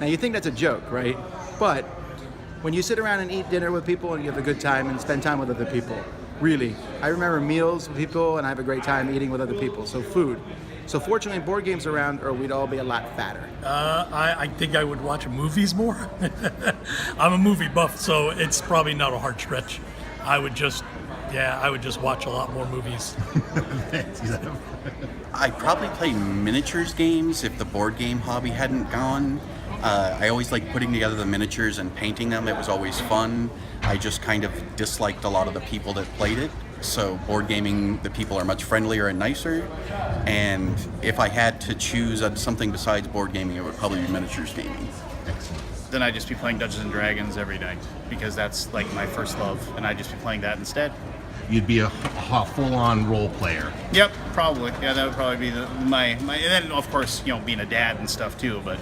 Now you think that's a joke, right? But when you sit around and eat dinner with people and you have a good time and spend time with other people, really, I remember meals with people and I have a great time eating with other people. So food. So fortunately, board games are around, or we'd all be a lot fatter. I think I would watch movies more. I'm a movie buff, so it's probably not a hard stretch. I would just watch a lot more movies. I'd probably play miniatures games if the board game hobby hadn't gone. I always liked putting together the miniatures and painting them. It was always fun. I just kind of disliked a lot of the people that played it. So board gaming, the people are much friendlier and nicer. And if I had to choose something besides board gaming, it would probably be miniatures gaming. Then I'd just be playing Dungeons and Dragons every night because that's like my first love, and I'd just be playing that instead. You'd be a full-on role player. Yep, probably. Yeah, that would probably be my. And then of course, being a dad and stuff too. But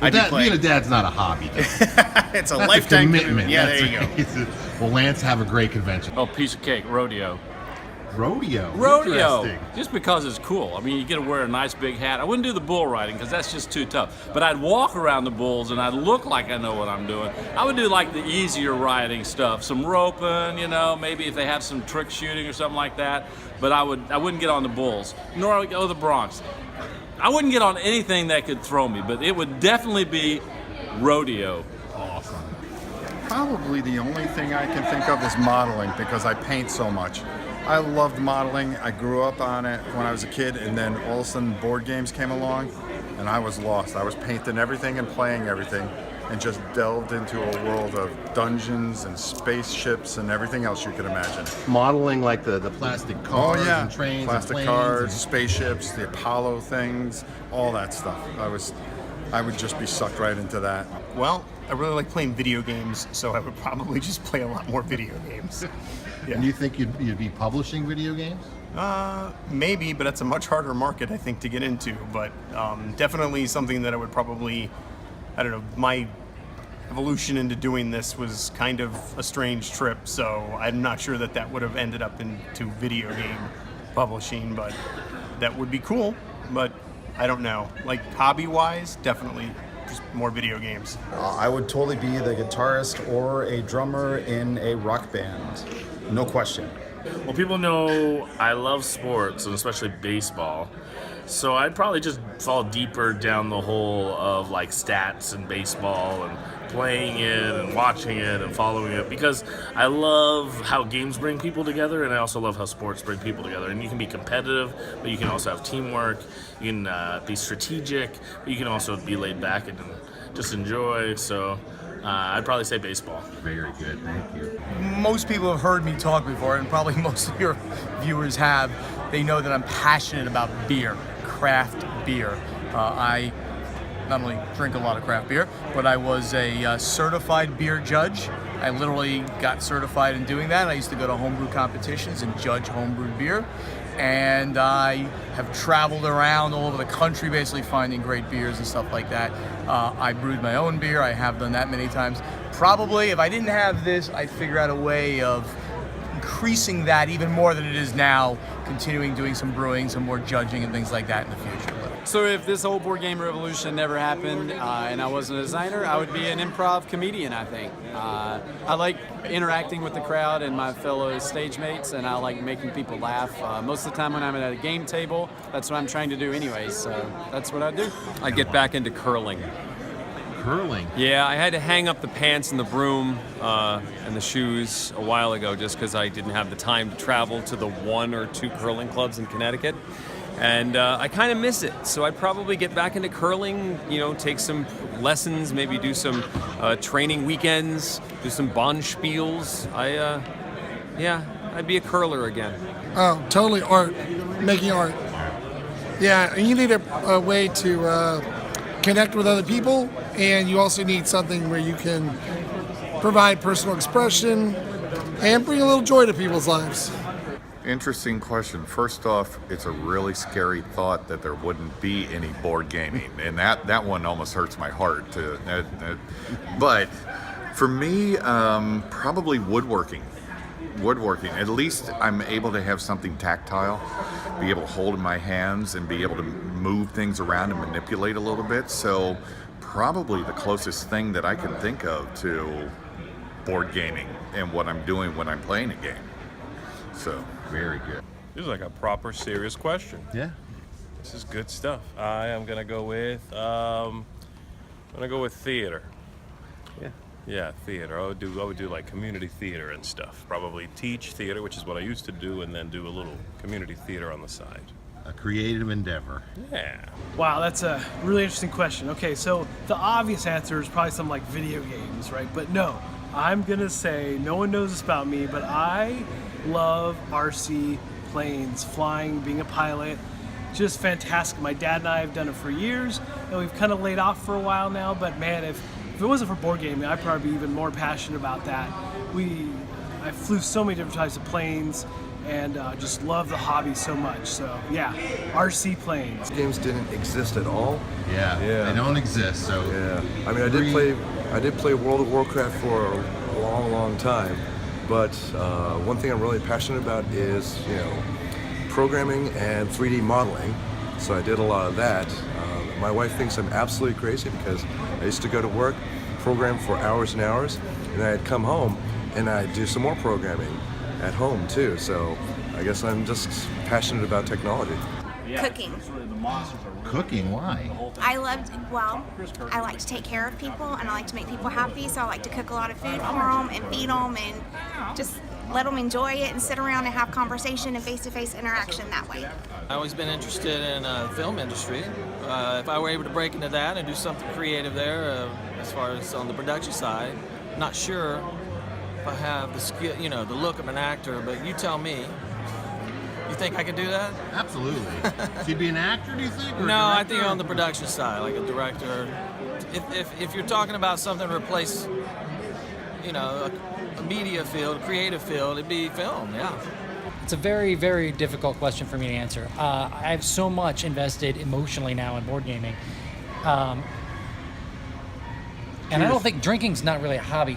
I'd be playing. Being a dad's not a hobby. It's a That's lifetime commitment. Yeah, there you go. Well, Lance, have a great convention. Oh, piece of cake, rodeo. Rodeo. Rodeo, just because it's cool. I mean, you get to wear a nice big hat. I wouldn't do the bull riding because that's just too tough. But I'd walk around the bulls and I'd look like I know what I'm doing. I would do like the easier riding stuff, some roping, maybe if they have some trick shooting or something like that. But I wouldn't get on the bulls, nor would I go to the broncs. I wouldn't get on anything that could throw me, but it would definitely be rodeo. Awesome. Probably the only thing I can think of is modeling because I paint so much. I loved modeling. I grew up on it when I was a kid, and then all of a sudden board games came along, and I was lost. I was painting everything and playing everything, and just delved into a world of dungeons and spaceships and everything else you could imagine. Modeling like the plastic cars and trains plastic and planes cars, spaceships, the Apollo things, all that stuff. I would just be sucked right into that. Well, I really like playing video games, so I would probably just play a lot more video games. Yeah. And you think you'd be publishing video games? Maybe, but that's a much harder market, I think, to get into. But definitely something that I would probably, my evolution into doing this was kind of a strange trip, so I'm not sure that would have ended up into video game publishing, but that would be cool. But I don't know. Like, hobby-wise, definitely just more video games. I would totally be the guitarist or a drummer in a rock band. No question. Well, people know I love sports, and especially baseball. So I'd probably just fall deeper down the hole of like stats and baseball and playing it and watching it and following it, because I love how games bring people together, and I also love how sports bring people together. And you can be competitive, but you can also have teamwork. You can be strategic, but you can also be laid back and just enjoy. So I'd probably say baseball. Very good, thank you. Most people have heard me talk before, and probably most of your viewers have. They know that I'm passionate about beer, craft beer. I not only drink a lot of craft beer, but I was a certified beer judge. I literally got certified in doing that. I used to go to homebrew competitions and judge homebrewed beer. And I have traveled around all over the country basically finding great beers and stuff like that. I brewed my own beer. I have done that many times. Probably, if I didn't have this, I'd figure out a way of increasing that even more than it is now, continuing doing some brewing, some more judging and things like that in the future. So if this whole board game revolution never happened and I wasn't a designer, I would be an improv comedian, I think. I like interacting with the crowd and my fellow stage mates, and I like making people laugh. Most of the time when I'm at a game table, that's what I'm trying to do anyways, so that's what I do. I get back into curling. Curling? Yeah, I had to hang up the pants and the broom and the shoes a while ago just because I didn't have the time to travel to the 1 or 2 curling clubs in Connecticut. And I kind of miss it, so I'd probably get back into curling, take some lessons, maybe do some training weekends, do some bonspiels. I'd be a curler again. Oh, totally art, making art. Yeah, and you need a way to connect with other people, and you also need something where you can provide personal expression and bring a little joy to people's lives. Interesting question. First off, it's a really scary thought that there wouldn't be any board gaming, and that one almost hurts my heart. But for me, probably woodworking. At least I'm able to have something tactile, be able to hold in my hands and be able to move things around and manipulate a little bit. So probably the closest thing that I can think of to board gaming and what I'm doing when I'm playing a game. So, very good. This is like a proper serious question. Yeah. This is good stuff. I am gonna go with theater. Yeah. Yeah, theater. I would do like community theater and stuff. Probably teach theater, which is what I used to do, and then do a little community theater on the side. A creative endeavor. Yeah. Wow, that's a really interesting question. Okay, so the obvious answer is probably some like video games, right? But no, I'm gonna say, no one knows this about me, but I love RC planes, flying, being a pilot. Just fantastic. My dad and I have done it for years, and we've kind of laid off for a while now, but man, if it wasn't for board gaming, I'd probably be even more passionate about that. I flew so many different types of planes, and just love the hobby so much. So yeah, RC planes. Games didn't exist at all. Yeah, they don't exist. So yeah, I mean, I did play World of Warcraft for a long time, but one thing I'm really passionate about is programming and 3D modeling. So I did a lot of that. My wife thinks I'm absolutely crazy because I used to go to work, program for hours and hours, and I'd come home and I'd do some more programming at home too. So I guess I'm just passionate about technology. Cooking. Cooking? Why? I like to take care of people and I like to make people happy, so I like to cook a lot of food for them and feed them and just let them enjoy it and sit around and have conversation and face-to-face interaction that way. I've always been interested in film industry. If I were able to break into that and do something creative there, as far as on the production side, not sure if I have the skill, the look of an actor, but you tell me. You think I could do that? Absolutely. So you'd be an actor, do you think? Or No, I think on the production side, like a director. If you're talking about something to replace, a media field, a creative field, it'd be film, yeah. It's a very, very difficult question for me to answer. I have so much invested emotionally now in board gaming. And I don't think drinking's not really a hobby.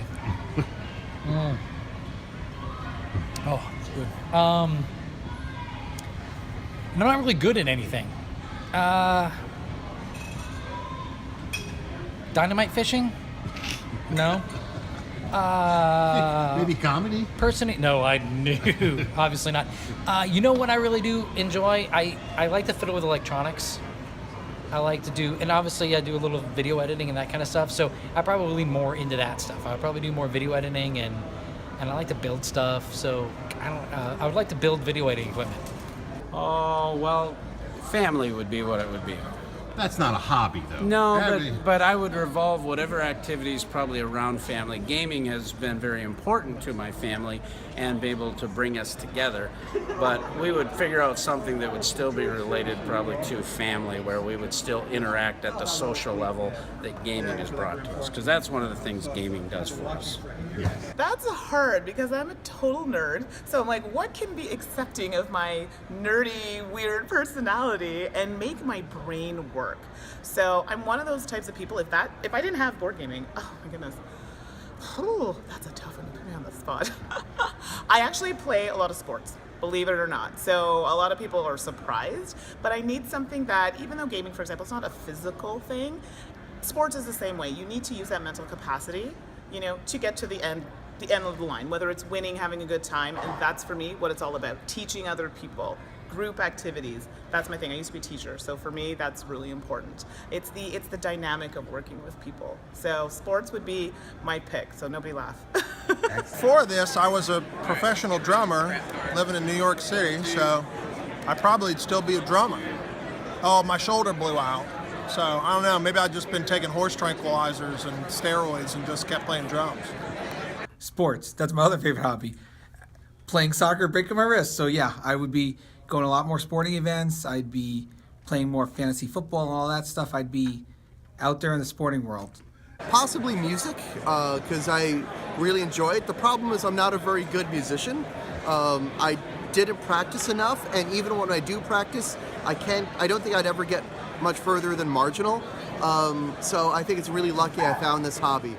Oh, it's good. And I'm not really good at anything. Dynamite fishing? No. Maybe comedy? No, I knew. Obviously not. You know what I really do enjoy? I like to fiddle with electronics. I like to do, and obviously I do a little video editing and that kind of stuff, so I probably lean more into that stuff. I would probably do more video editing, and I like to build stuff, so I would like to build video editing equipment. Oh, well, family would be what it would be. That's not a hobby, though. No, but I would revolve whatever activities probably around family. Gaming has been very important to my family and be able to bring us together. But we would figure out something that would still be related probably to family, where we would still interact at the social level that gaming has brought to us. Because that's one of the things gaming does for us. That's hard because I'm a total nerd. So I'm like, what can be accepting of my nerdy, weird personality and make my brain work? So I'm one of those types of people. If I didn't have board gaming, oh my goodness. Oh, that's a tough one to put me on the spot. I actually play a lot of sports, believe it or not. So a lot of people are surprised, but I need something that, even though gaming, for example, is not a physical thing, sports is the same way. You need to use that mental capacity, to get to the end of the line, whether it's winning, having a good time, and that's for me what it's all about. Teaching other people, group activities. That's my thing. I used to be a teacher, so for me that's really important. It's the dynamic of working with people. So sports would be my pick, so nobody laugh. For this, I was a professional drummer living in New York City, so I probably'd still be a drummer. Oh, my shoulder blew out. So I don't know, maybe I've just been taking horse tranquilizers and steroids and just kept playing drums. Sports, that's my other favorite hobby. Playing soccer, breaking my wrist. So yeah, I would be going to a lot more sporting events. I'd be playing more fantasy football and all that stuff. I'd be out there in the sporting world. Possibly music, because I really enjoy it. The problem is I'm not a very good musician. I didn't practice enough, and even when I do practice, I don't think I'd ever get much further than marginal. So I think it's really lucky I found this hobby.